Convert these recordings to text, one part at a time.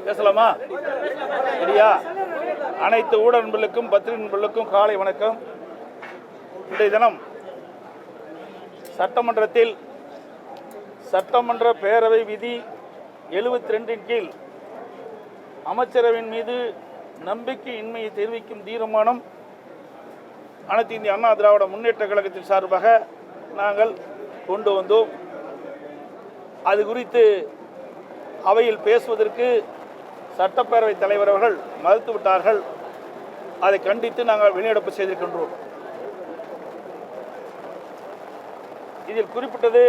பேசலாமா? சரியா? அனைத்து ஊடக நண்பர்களுக்கும் பத்திரிகை நண்பர்களுக்கும் காலை வணக்கம். இன்றைய தினம் சட்டமன்றத்தில் சட்டமன்ற பேரவை விதி 72 கீழ் அமைச்சரவையின் மீது நம்பிக்கையின்மையை தெரிவிக்கும் தீர்மானம் அனைத்து இந்திய அண்ணா திராவிட முன்னேற்ற கழகத்தின் சார்பாக நாங்கள் கொண்டு வந்தோம். அது குறித்து அவையில் பேசுவதற்கு சட்டப்பேரவை தலைவர் அவர்கள் மறுத்துவிட்டார்கள். அதை கண்டித்து நாங்கள் வெளிநடப்பு செய்திருக்கின்றோம். இதில் குறிப்பிட்டது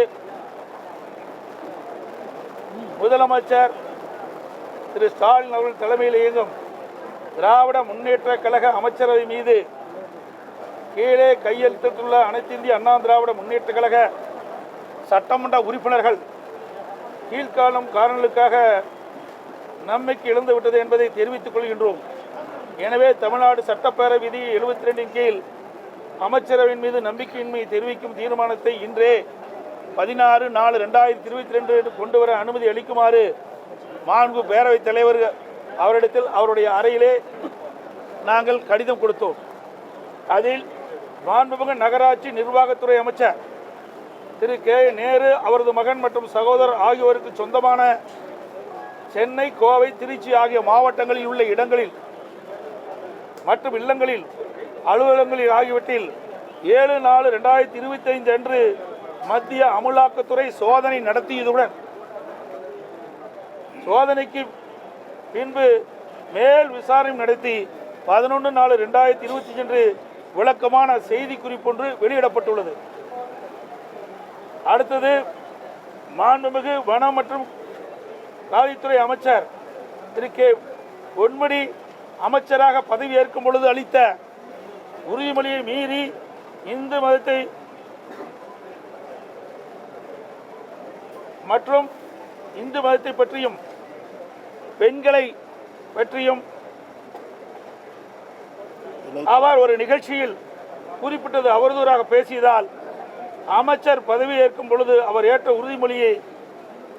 முதலமைச்சர் திரு ஸ்டாலின் அவர்கள் தலைமையில் இயங்கும் திராவிட முன்னேற்ற கழக அமைச்சரவை மீது கீழே கையெழுத்திட்டுள்ள அனைத்து இந்திய அண்ணா திராவிட முன்னேற்ற கழக சட்டமன்ற உறுப்பினர்கள் கீழ்காணும் காரணங்களுக்காக நம்பிக்கை இழந்து விட்டது என்பதை தெரிவித்துக் கொள்கின்றோம். எனவே தமிழ்நாடு சட்டப்பேரவை விதி 72 கீழ் அமைச்சரவையின் மீது நம்பிக்கையின்மை தெரிவிக்கும் தீர்மானத்தை இன்றே 16/4/2022 கொண்டு வர அனுமதி அளிக்குமாறு மாண்பு பேரவைத் தலைவர் அவரிடத்தில் அவருடைய அறையிலே நாங்கள் கடிதம் கொடுத்தோம். அதில் மாண்புமிகு நகராட்சி நிர்வாகத்துறை அமைச்சர் திரு கே நேரு, அவரது மகன் மற்றும் சகோதரர் ஆகியோருக்கு சொந்தமான சென்னை, கோவை, திருச்சி ஆகிய மாவட்டங்களில் உள்ள இடங்களில் மற்றும் இல்லங்களில், அலுவலகங்களில் ஆகியவற்றில் 7/4/2025 அன்று மத்திய அமலாக்கத்துறை சோதனை நடத்தியதுடன் சோதனைக்கு பின்பு மேல் விசாரணை நடத்தி 11/4/2025 அன்று விளக்கமான செய்தி குறிப்பொன்று வெளியிடப்பட்டுள்ளது. அடுத்தது, மாண்புமிகு வனம் மற்றும் காவல்துறை அமைச்சர் திரு கே பொன்முடி அமைச்சராக பதவி ஏற்கும் பொழுது அளித்த உறுதிமொழியை மீறி இந்து மதத்தை மற்றும் இந்து மதத்தை பற்றியும் பெண்களை பற்றியும் அவர் ஒரு நிகழ்ச்சியில் குறிப்பிட்டது அவதூறாக பேசியதால் அமைச்சர் பதவி ஏற்கும் பொழுது அவர் ஏற்ற உறுதிமொழியை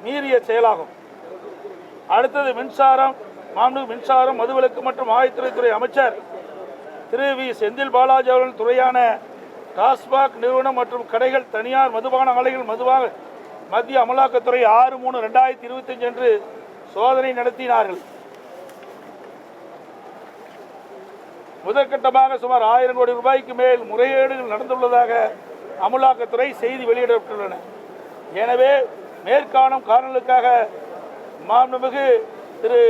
மீறிய செயலாகும். அடுத்தது, மின்சாரம், மதுவிலக்கு மற்றும் ஆயத்துறை அமைச்சர் திரு வி செந்தில் பாலாஜி அவர்கள் துறையான டாஸ்மாக் நிறுவனம் மற்றும் கடைகள், தனியார் மதுபான ஆலைகள் மத்திய அமலாக்கத்துறை 6/3/2025 அன்று சோதனை நடத்தினார்கள். முதற்கட்டமாக சுமார் 1000 கோடி ரூபாய்க்கு மேல் முறைகேடுகள் நடந்துள்ளதாக அமலாக்கத்துறை செய்தி வெளியிடப்பட்டுள்ளன. எனவே மேற்காணும் காரணங்களுக்காக மாண்புமிகு திரு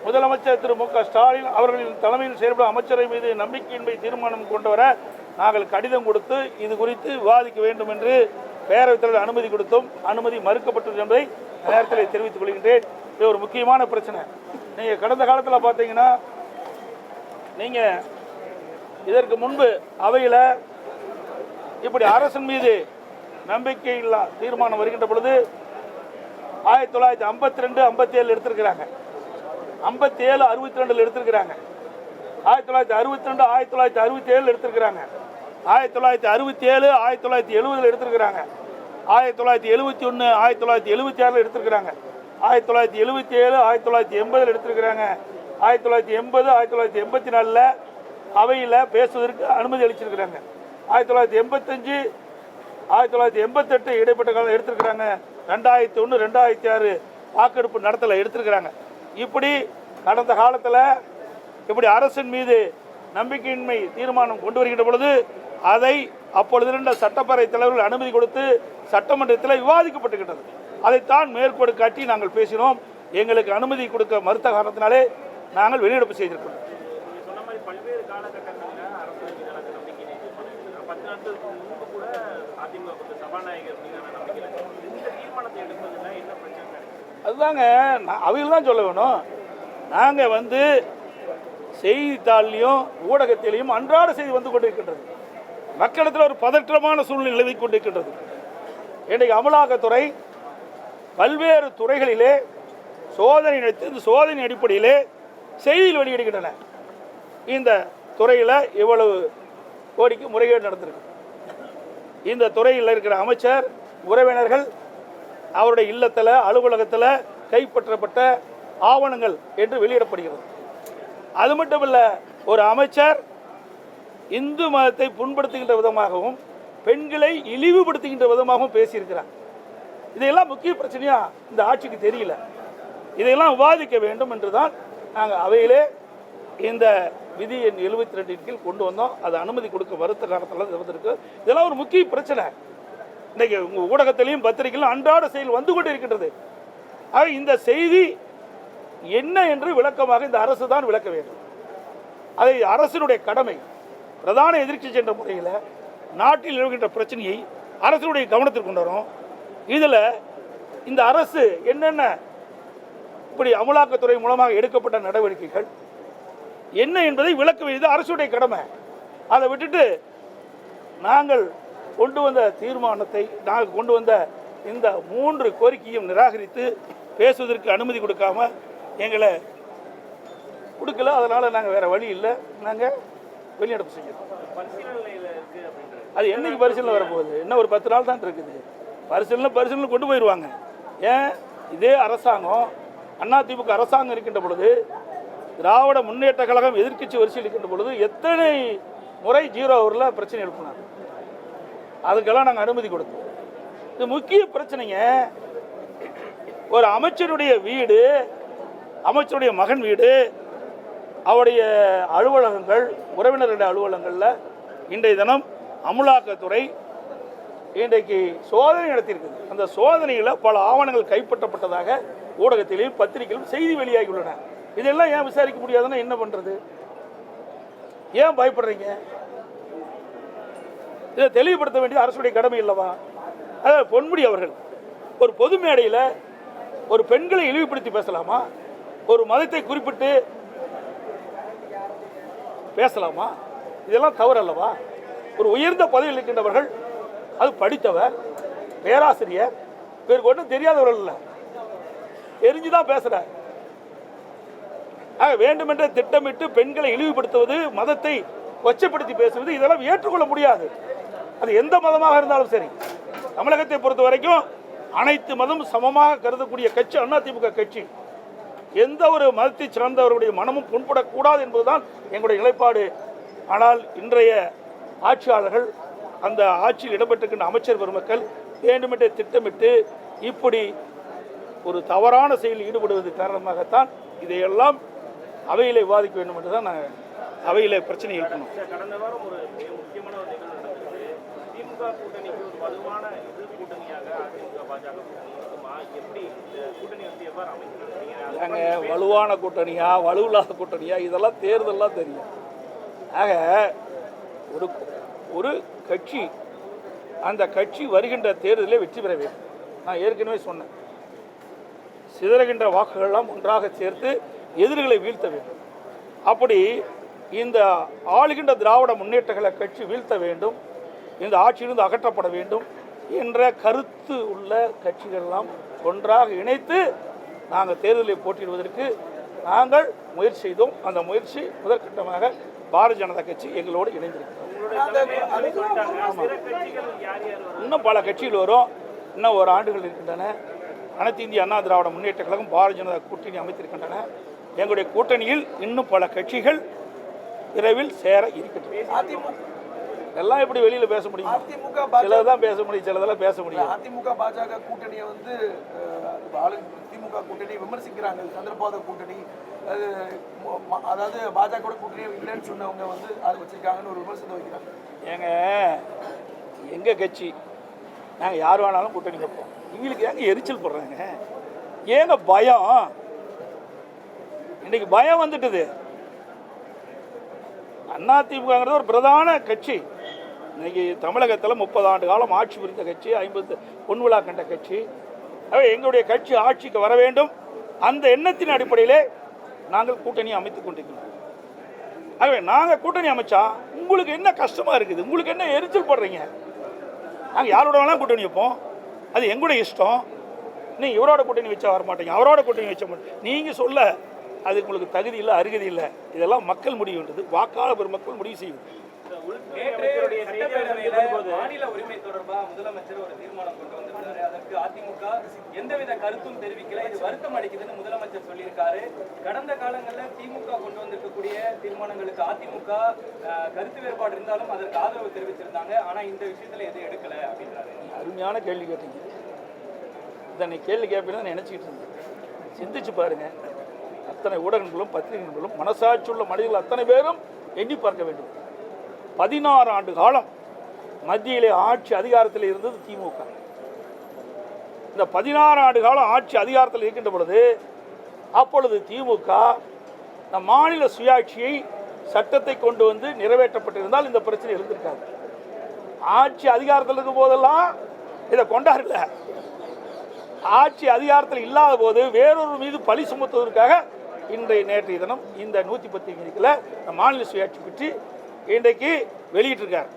முதலமைச்சர் திரு மு க ஸ்டாலின் அவர்களின் தலைமையில் செயல்படும் அமைச்சரை மீது நம்பிக்கையின்மை தீர்மானம் கொண்டு வர நாங்கள் கடிதம் கொடுத்து இது குறித்து விவாதிக்க வேண்டும் என்று பேரவைத் தலைவர் அனுமதி கொடுத்தோம். அனுமதி மறுக்கப்பட்டது என்பதை நேரத்தில் தெரிவித்துக் கொள்கின்றேன். இது ஒரு முக்கியமான பிரச்சனை. நீங்கள் கடந்த காலத்தில் பார்த்தீங்கன்னா, நீங்கள் இதற்கு முன்பு அவையில் இப்படி அரசின் மீது நம்பிக்கை இல்லா தீர்மானம் வருகின்ற பொழுது 1952, 57 எடுத்திருக்கிறாங்க, 57, 62 எடுத்திருக்கிறாங்க, 1962, 1967 எடுத்திருக்கிறாங்க, 1967, 1970 எடுத்திருக்கிறாங்க, 1971, 1976 எடுத்திருக்கிறாங்க, 1977, 1980 எடுத்திருக்கிறாங்க, 1980, 1984 அவையில் பேசுவதற்கு அனுமதி அளிச்சிருக்கிறாங்க, 1985, 1988 இடைப்பட்ட காலம் எடுத்திருக்கிறாங்க, 2001, 2006 வாக்கெடுப்பு நடத்தல எடுத்திருக்கிறாங்க. இப்படி கடந்த காலத்தில் இப்படி அரசின் மீது நம்பிக்கையின்மை தீர்மானம் கொண்டு வருகின்ற பொழுது அதை அப்பொழுது இருந்த சட்டப்பேரவை தலைவர்கள் அனுமதி கொடுத்து சட்டமன்றத்தில் விவாதிக்கப்பட்டுகின்றது. அதைத்தான் மேற்கோடு காட்டி நாங்கள் பேசினோம். எங்களுக்கு அனுமதி கொடுக்க மறுத்த காரணத்தினாலே நாங்கள் வெளிநடப்பு செய்திருக்கிறோம். அதுதாங்க அவையில் தான் சொல்ல வேணும். நாங்கள் செய்தித்தாள்லையும் ஊடகத்திலையும் அன்றாட செய்தி வந்து கொண்டிருக்கின்றது. மக்களிடத்தில் ஒரு பதற்றமான சூழ்நிலை நிலவி கொண்டிருக்கின்றது. இன்றைக்கு அமலாக்கத்துறை பல்வேறு துறைகளிலே சோதனை நடத்தி இந்த சோதனை அடிப்படையிலே செய்தியில் வெளியிடுகின்றன. இந்த துறையில் இவ்வளவு கோடிக்கு முறைகேடு நடந்திருக்கு. இந்த துறையில் இருக்கிற அமைச்சர் உறவினர்கள் அவருடைய இல்லத்தில் அலுவலகத்தில் கைப்பற்றப்பட்ட ஆவணங்கள் என்று வெளியிடப்படுகிறது. அது மட்டுமல்ல, ஒரு அமைச்சர் இந்து மதத்தை புண்படுத்துகின்ற விதமாகவும் பெண்களை இழிவுபடுத்துகின்ற விதமாகவும் பேசியிருக்கிறார். இதையெல்லாம் முக்கிய பிரச்சனையா இந்த ஆட்சிக்கு தெரியல. இதையெல்லாம் விவாதிக்க வேண்டும் என்று தான் நாங்கள் அவையிலே இந்த விதி எண் 72 கீழ் கொண்டு வந்தோம். அது அனுமதி கொடுக்க வருத்த காலத்தில் இருந்திருக்கு. இதெல்லாம் ஒரு முக்கிய பிரச்சனை. இன்றைக்கு உங்கள் ஊடகத்திலையும் பத்திரிகையிலும் அன்றாட செயல் வந்து கொண்டு இருக்கின்றது. ஆக இந்த செய்தி என்ன என்று விளக்கமாக இந்த அரசு தான் விளக்க வேண்டும். அதை அரசினுடைய கடமை. பிரதான எதிர்க்கட்சி என்ற முறையில் நாட்டில் இருக்கின்ற பிரச்சனையை அரசினுடைய கவனத்திற்கு கொண்டு வரும். இதில் இந்த அரசு என்னென்ன இப்படி அமலாக்கத்துறை மூலமாக எடுக்கப்பட்ட நடவடிக்கைகள் என்ன என்பதை விளக்க வேண்டியது அரசுடைய கடமை. அதை விட்டுட்டு நாங்கள் கொண்டு வந்த தீர்மானத்தை, நாங்கள் கொண்டு வந்த இந்த 3 கோரிக்கையும் நிராகரித்து பேசுவதற்கு அனுமதி கொடுக்காம எங்களை கொடுக்கல. அதனால் நாங்கள் வேறு வழி இல்லை, நாங்கள் வெளிநடப்பு செய்யணும். அது என்னைக்கு பரிசீலனை வரப்போகுது? இன்னும் ஒரு 10 நாள் தான் இருக்குது. பரிசீலனை கொண்டு போயிடுவாங்க. ஏன் இதே அரசாங்கம் அதிமுக அரசாங்கம் இருக்கின்ற பொழுது, திராவிட முன்னேற்ற கழகம் எதிர்க்கட்சி வரிசையில் இருக்கின்ற பொழுது எத்தனை முறை 0 ஹவரில் பிரச்சனை எழுப்பினாங்க. அதுக்கெல்லாம் நாங்கள் அனுமதி கொடுத்தோம். இது முக்கிய பிரச்சனைங்க. ஒரு அமைச்சருடைய வீடு, அமைச்சருடைய மகன் வீடு, அவருடைய அலுவலகங்கள், உறவினருடைய அலுவலகங்களில் இன்றைய தினம் அமலாக்கத்துறை இன்றைக்கு சோதனை நடத்தியிருக்குது. அந்த சோதனையில் பல ஆவணங்கள் கைப்பற்றப்பட்டதாக ஊடகத்திலும் பத்திரிகையிலும் செய்தி வெளியாகியுள்ளன. இதெல்லாம் ஏன் விசாரிக்க முடியாதுன்னா என்ன பண்ணுறது? ஏன் பயப்படுறீங்க? இதை தெளிவுபடுத்த வேண்டியது அரசுடைய கடமை இல்லவா? அதாவது பொன்முடி அவர்கள் ஒரு பொது மேடையில் ஒரு பெண்களை இழிவுபடுத்தி பேசலாமா? ஒரு மதத்தை குறிப்பிட்டு பேசலாமா? இதெல்லாம் தவறு அல்லவா? ஒரு உயர்ந்த பதவியில் இருக்கின்றவர்கள், அது படித்தவர், பேராசிரியர், பேருக்கு ஒன்றும் தெரியாதவர்கள் இல்லை, தெரிஞ்சுதான் பேசுகிறார். வேண்டுமென்றே திட்டமிட்டு பெண்களை இழிவுபடுத்துவது, மதத்தை கொச்சைப்படுத்தி பேசுவது, இதெல்லாம் ஏற்றுக்கொள்ள முடியாது. அது எந்த மதமாக இருந்தாலும் சரி. தமிழகத்தை பொறுத்த வரைக்கும் அனைத்து மதமும் சமமாக கருதக்கூடிய கட்சி அதிமுக கட்சி. எந்த ஒரு மதத்தை சார்ந்தவர்களுடைய மனமும் புண்படக்கூடாது என்பதுதான் எங்களுடைய நிலைப்பாடு. ஆனால் இன்றைய ஆட்சியாளர்கள், அந்த ஆட்சியில் இடம்பெற்றிருக்கின்ற அமைச்சர் பெருமக்கள் வேண்டுமென்றே திட்டமிட்டு இப்படி ஒரு தவறான செயலில் ஈடுபடுவது காரணமாகத்தான் இதையெல்லாம் அவையிலே விவாதிக்க வேண்டும் என்று தான் நாங்கள் அவையிலே பிரச்சனை எழுப்பணும். கடந்த வாரம் ஒரு முக்கியமான ஒரு நிகழ்வு நடந்தது. திமுக கூட்டணிக்கு ஒரு வலுவான எதிர் கூட்டணியாக அதிமுக பாஜக எப்படி கூட்டணி வந்து எவ்வாறு அமைக்கணும்? வலுவான கூட்டணியா வலுவில்லாத கூட்டணியா இதெல்லாம் தேர்தலாம் தெரியும். ஆக ஒரு கட்சி, அந்த கட்சி வருகின்ற தேர்தலில் வெற்றி பெற வேண்டும். நான் ஏற்கனவே சொன்னேன், சிதறுகின்ற வாக்குகளெல்லாம் ஒன்றாக சேர்த்து எதிரிகளை வீழ்த்த வேண்டும். அப்படி இந்த ஆளுகின்ற திராவிட முன்னேற்ற கழக கட்சி வீழ்த்த வேண்டும், இந்த ஆட்சியிலிருந்து அகற்றப்பட வேண்டும் என்ற கருத்து உள்ள கட்சிகளெல்லாம் ஒன்றாக இணைத்து நாங்கள் தேர்தலில் போட்டியிடுவதற்கு நாங்கள் முயற்சி செய்தோம். அந்த முயற்சி முதற்கட்டமாக பாரதிய ஜனதா கட்சி எங்களோடு இணைந்திருக்கிறோம். இன்னும் பல கட்சிகள் வரும். இன்னும் ஒரு ஆண்டுகள் இருக்கின்றன. அனைத்து இந்திய அண்ணா திராவிட முன்னேற்ற கழகம் பாரதிய ஜனதா கூட்டணி அமைத்திருக்கின்றன. எங்களுடைய கூட்டணியில் இன்னும் பல கட்சிகள் விரைவில் சேர இருக்கின்றன. எல்லாம் எப்படி வெளியில் பேச முடியும்? சிலதான் பேச முடியும், சிலதெல்லாம் பேச முடியும். அதிமுக பாஜக கூட்டணியை வந்து திமுக கூட்டணி விமர்சிக்கிறாங்க. சந்திரபாத கூட்டணி, அதாவது பாஜக கூட்டணி இல்லைன்னு சொன்னவங்க வந்து அதை வச்சிருக்காங்கன்னு ஒரு விமர்சனம் வைக்கிறாங்க. ஏங்க, எங்கள் கட்சி நாங்கள் யார் வேணாலும் கூட்டணி வைப்போம். இவங்களுக்கு ஏங்க எரிச்சல் போடுறாங்க? ஏங்க பயம்? இன்னைக்கு பயம் வந்துட்டுது. அதிமுகங்கிறது ஒரு பிரதான கட்சி. இன்னைக்கு தமிழகத்தில் 30 ஆண்டு காலம் ஆட்சி புரிந்த கட்சி, 50 பொன்விழா கண்ட கட்சி. எங்களுடைய கட்சி ஆட்சிக்கு வர வேண்டும். அந்த எண்ணத்தின் அடிப்படையிலே நாங்கள் கூட்டணி அமைத்துக் கொண்டிருக்கிறோம். ஆகவே நாங்கள் கூட்டணி அமைச்சா உங்களுக்கு என்ன கஷ்டமாக இருக்குது? உங்களுக்கு என்ன எரிச்சல் போடுறீங்க? நாங்கள் யாரோட வேணாலும் கூட்டணி வைப்போம், அது எங்களுடைய இஷ்டம். நீங்கள் இவரோட கூட்டணி வச்சா வரமாட்டீங்க, அவரோட கூட்டணி வச்ச மாட்டீங்க. நீங்கள் சொல்ல அது உங்களுக்கு தகுதி இல்லை, அருகதி இல்லை. இதெல்லாம் மக்கள் முடிவுன்றது, வாக்காளர் பெருமக்கள் முடிவு செய்வது. மாநில உரிமை தொடர்பாக முதலமைச்சர் ஒரு தீர்மானம் கொண்டு வந்திருக்காரு. அதற்கு அதிமுக எந்தவித கருத்தும் தெரிவிக்கல. இது வருத்தம் அளிக்குதுன்னு முதலமைச்சர் சொல்லியிருக்காரு. கடந்த காலங்களில் திமுக கொண்டு வந்திருக்கக்கூடிய தீர்மானங்களுக்கு அதிமுக கருத்து வேறுபாடு இருந்தாலும் அதற்கு ஆதரவு தெரிவிச்சிருந்தாங்க. ஆனா இந்த விஷயத்துல எதுவும் எடுக்கல அப்படின்றாரு. அருமையான கேள்வி கேட்டீங்க. இதனை கேள்வி கேட்பீங்கன்னு நினைச்சிட்டு இருந்தேன். சிந்திச்சு பாருங்க. அத்தனை ஊடகங்களும் பத்திரிகைகளும் மனசாட்சியுள்ள மனிதர்கள் அத்தனை பேரும் எண்ணி பார்க்க வேண்டும். 16 ஆண்டு காலம் மத்தியிலே ஆட்சி அதிகாரத்தில் இருந்தது திமுக. இந்த 16 ஆண்டு காலம் ஆட்சி அதிகாரத்தில் இருக்கின்ற பொழுது அப்பொழுது திமுக மாநில சுயாட்சியை சட்டத்தை கொண்டு வந்து நிறைவேற்றப்பட்டிருந்தால் இந்த பிரச்சனை இருந்திருக்காது. ஆட்சி அதிகாரத்தில் இருக்கும் போதெல்லாம் இதை கொண்டாடல. ஆட்சி அதிகாரத்தில் இல்லாத போது வேறொரு மீது பழி சுமத்துவதற்காக நேற்றைய தினம் இந்த 110 மாநில சுயாட்சி பற்றி இன்றைக்கு வெளியிட்டிருக்கார்.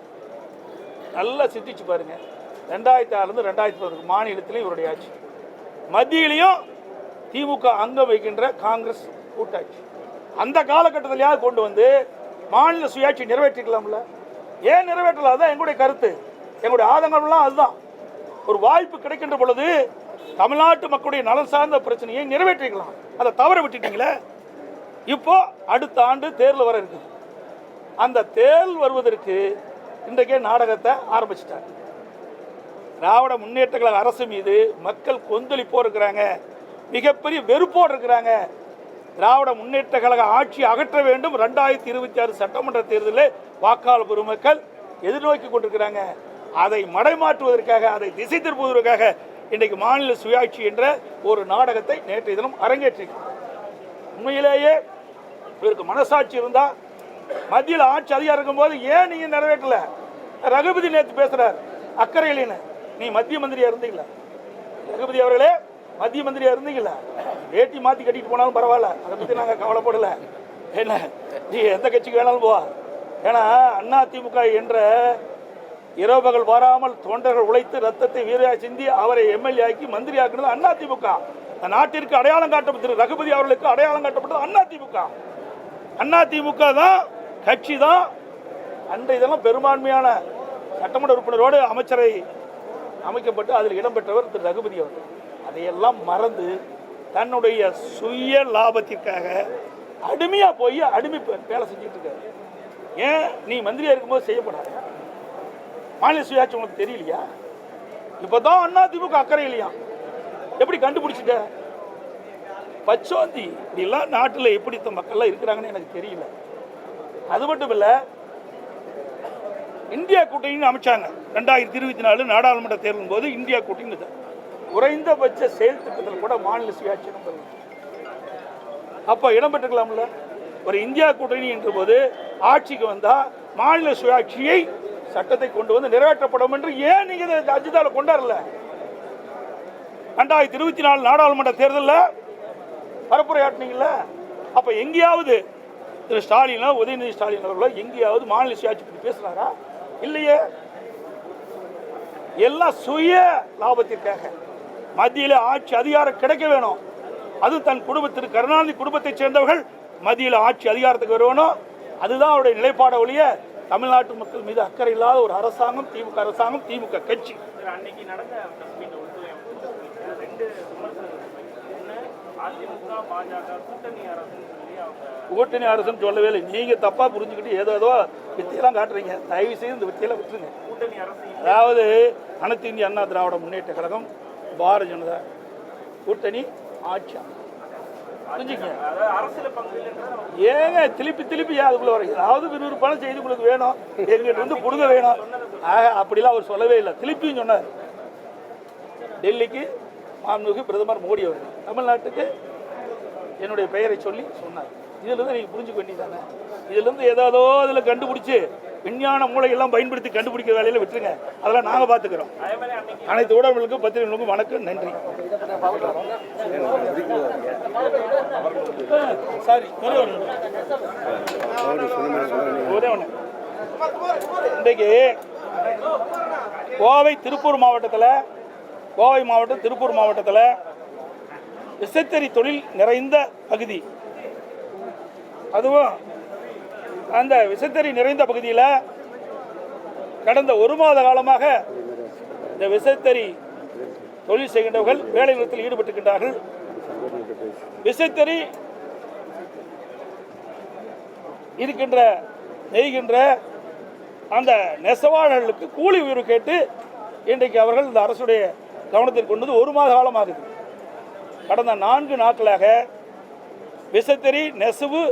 நல்லா சிந்திச்சு பாருங்க. 2006 2011 மாநிலத்திலையும் இவருடைய ஆட்சி, மத்தியிலையும் திமுக அங்கம் வைக்கின்ற காங்கிரஸ் கூட்டாட்சி. அந்த காலகட்டத்திலேயாவது கொண்டு வந்து மாநில சுயாட்சி நிறைவேற்றிக்கலாம்ல. ஏன் நிறைவேற்றல? அதுதான் எங்களுடைய கருத்து, எங்களுடைய ஆதங்கம்லாம் அதுதான். ஒரு வாய்ப்பு கிடைக்கின்ற பொழுது தமிழ்நாட்டு மக்களுடைய நலன் சார்ந்த பிரச்சனையை நிறைவேற்றிக்கலாம். அதை தவற விட்டுட்டீங்களே. இப்போ அடுத்த ஆண்டு தேர்தல் வர இருக்குது. அந்த தேர்தல் வருவதற்கு இன்றைக்கே நாடகத்தை ஆரம்பிச்சிட்டாங்க. திராவிட முன்னேற்ற கழக அரசு மீது மக்கள் கொந்தளிப்போடு இருக்கிறாங்க, மிகப்பெரிய வெறுப்போடு இருக்கிறாங்க. திராவிட முன்னேற்ற கழக ஆட்சி அகற்ற வேண்டும். 2026 சட்டமன்ற தேர்தலில் வாக்காளர் பெருமக்கள் எதிர்நோக்கி கொண்டிருக்கிறாங்க. அதை மடைமாற்றுவதற்காக, அதை திசை திருப்புவதற்காக இன்றைக்கு மாநில சுயாட்சி என்ற ஒரு நாடகத்தை நேற்றைய தினம் அரங்கேற்றிருக்கிறார். உண்மையிலேயே இவருக்கு மனசாட்சி இருந்தால் மத்தியில் ஆட்சி அதிகாரம் இருக்கும்போது ஏன் நீங்கள் நிறைவேற்றல? ரகுபதி நேற்று பேசுகிறார் அக்கறையிலேன்னு. நீ மத்திய மந்திரியா இருந்தீங்களா? ரகுபதி அவர்களே மத்திய மந்திரியா இருந்தீங்களா? வேட்டி மாற்றி கட்டிட்டு போனாலும் பரவாயில்ல, அதை பற்றி நாங்கள் கவலைப்படலை. என்ன நீ எந்த கட்சிக்கு வேணாலும் போவா. ஏன்னா அதிமுக என்ற இரவு பகல் வராமல் தொண்டர்கள் உழைத்து ரத்தத்தை வீரையா சிந்தி அவரை எம்எல்ஏ ஆக்கி மந்திரி ஆக்குனது அதிமுக. நாட்டிற்கு அடையாளம் காட்டப்பட்டது, ரகுபதி அவர்களுக்கு அடையாளம் காட்டப்பட்டது அதிமுக. அதிமுக தான் கட்சி தான். அன்றைய இதெல்லாம் பெரும்பான்மையான சட்டமன்ற உறுப்பினரோடு அமைச்சரை அமைக்கப்பட்டு அதில் இடம்பெற்றவர் திரு ரகுபதி அவர்கள். அதையெல்லாம் மறந்து தன்னுடைய சுய லாபத்திற்காக அடிமையாக போய் வேலை செஞ்சுட்டு இருக்காரு. ஏன் நீ மந்திரியா இருக்கும்போது செய்யப்படாத? மாநில சுயாட்சி உங்களுக்கு தெரியலையா? இப்போதான் அதிமுக அக்கறை இல்லையா? எப்படி கண்டுபிடிச்சிட்ட? பச்சோந்தி இப்படிலாம் நாட்டில் எப்படித்த மக்கள்லாம் இருக்கிறாங்கன்னு எனக்கு தெரியல. அது மட்டும் இல்லை, இந்தியா கூட்டணின்னு அமைச்சாங்க 2024 நாடாளுமன்ற தேர்தலின் போது. இந்தியா கூட்டணி குறைந்தபட்ச செயல் திட்டத்தில் கூட மாநில சுயாட்சி அப்போ இடம்பெற்றுக்கலாம்ல. ஒரு இந்தியா கூட்டணி என்ற போது ஆட்சிக்கு வந்தால் மாநில சுயாட்சியை சட்டத்தை கொண்டு வந்து நிறைவேற்றப்படும் என்று ஏன் நீங்கள் அஜிதாவில் கொண்டாடல? 2024 நாடாளுமன்ற தேர்தலில் பரப்புரையாட்டினீங்கள. அப்போ எங்கேயாவது திரு ஸ்டாலினோ உதயநிதி ஸ்டாலின் அவர்களோ எங்கேயாவது மாநில சுயாட்சி பற்றி பேசுகிறாரா? இல்லையே. எல்லாம் சுய லாபத்திற்காக மத்தியில் ஆட்சி அதிகாரம் கிடைக்க வேணும். அது தன் குடும்பத்திற்கு, கருணாநிதி குடும்பத்தை சேர்ந்தவர்கள் மத்தியில் ஆட்சி அதிகாரத்துக்கு வரணும். அதுதான் அவருடைய நிலைப்பாட ஒழிய தமிழ்நாட்டு மக்கள் மீது அக்கறை இல்லாத ஒரு அரசாங்கம் திமுக அரசாங்கம், திமுக கட்சி. அன்னைக்கு நடந்த அதிமுக பாஜக கூட்டணி அரசுன்னு சொல்லி அவங்க கூட்டணி அரசுன்னு சொல்லவே இல்லை. நீங்க தப்பா புரிஞ்சுக்கிட்டு ஏதோ வித்தியெல்லாம் காட்டுறீங்க. தயவு செய்து இந்த வித்தியெல்லாம் விட்டுருங்க. கூட்டணி அரசு அதாவது அனைத்து இந்திய அண்ணா திராவிட முன்னேற்ற கழகம், பாரதிய ஜனதா கூட்டணி ஆட்சி புரிஞ்சுங்க. அரசியல் பங்கு ஏங்க திருப்பி அதுக்குள்ள வர ஏதாவது விறுவிறுப்பான செய்தி உங்களுக்கு வேணும், எங்கிட்ட இருந்து புடுங்க வேணும். அப்படிலாம் அவர் சொல்லவே இல்லை. திருப்பியும் சொன்னார். டெல்லிக்கு மாண்புமிகு பிரதமர் மோடி அவர்கள் தமிழ்நாட்டுக்கு என்னுடைய பெயரை சொல்லி சொன்னார். இதிலிருந்து நீங்கள் புரிஞ்சுக்க வேண்டியதானே. இதிலிருந்து ஏதாவதோ அதில் கண்டுபிடிச்சி விஞ்ஞான மூளையெல்லாம் பயன்படுத்தி கண்டுபிடிக்கிற வேலையில் விட்டுருங்க. அதெல்லாம் நாங்கள் பார்த்துக்கிறோம். அனைத்து ஊடகங்களுக்கும் பத்திரிகைகளுக்கும் வணக்கம், நன்றி. சாரி, ஒரே ஒன்று. இன்றைக்கு கோவை மாவட்டம் திருப்பூர் மாவட்டத்தில் விசைத்தறி தொழில் நிறைந்த பகுதி. அதுவும் அந்த விசைத்தறி நிறைந்த பகுதியில் கடந்த 1 மாத காலமாக இந்த விசைத்தறி தொழில் செய்கின்றவர்கள் வேலை நிறுத்தத்தில் ஈடுபட்டிருக்கின்றார்கள். விசைத்தறி இருக்கின்ற நெய்கின்ற அந்த நெசவாளர்களுக்கு கூலி உயர்வு கேட்டு இன்றைக்கு அவர்கள் இந்த அரசுடைய கவனத்திற்கு கொண்டது 1 மாத காலமாகுது. கடந்த 4 நாட்களாக விசைத்தறி நெசவு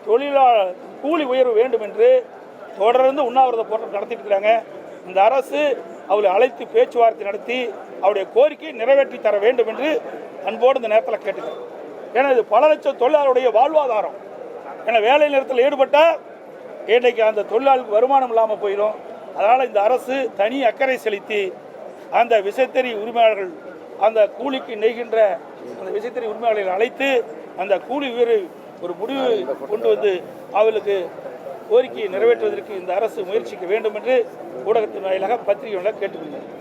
தொழிலாளர் கூலி உயர்வு வேண்டும் என்று தொடர்ந்து உண்ணாவிரத போராட்டம் நடத்திட்டு இருக்கிறாங்க. இந்த அரசு அவளை அழைத்து பேச்சுவார்த்தை நடத்தி அவருடைய கோரிக்கையை நிறைவேற்றி தர வேண்டும் என்று அன்போடு இந்த நேரத்தில் கேட்டுக்கிறேன். ஏன்னா இது பல லட்சம் தொழிலாளருடைய வாழ்வாதாரம். ஏன்னா வேலை நிறுத்தத்தில் ஈடுபட்டால் இன்றைக்கு அந்த தொழிலாளருக்கு வருமானம் இல்லாமல் போயிடும். அதனால் இந்த அரசு தனி அக்கறை செலுத்தி அந்த விசைத்தறி உரிமையாளர்கள் அந்த கூலிக்கு நெய்கின்ற அந்த விசைத்தறி உரிமையாளர்களை அழைத்து அந்த கூலி உயர்வு ஒரு முடிவு கொண்டு வந்து அவர்களுக்கு கோரிக்கையை நிறைவேற்றுவதற்கு இந்த அரசு முயற்சிக்க வேண்டும் என்று ஊடகத்தின் வாயிலாக பத்திரிகை கேட்டுக்கொள்கிறேன்.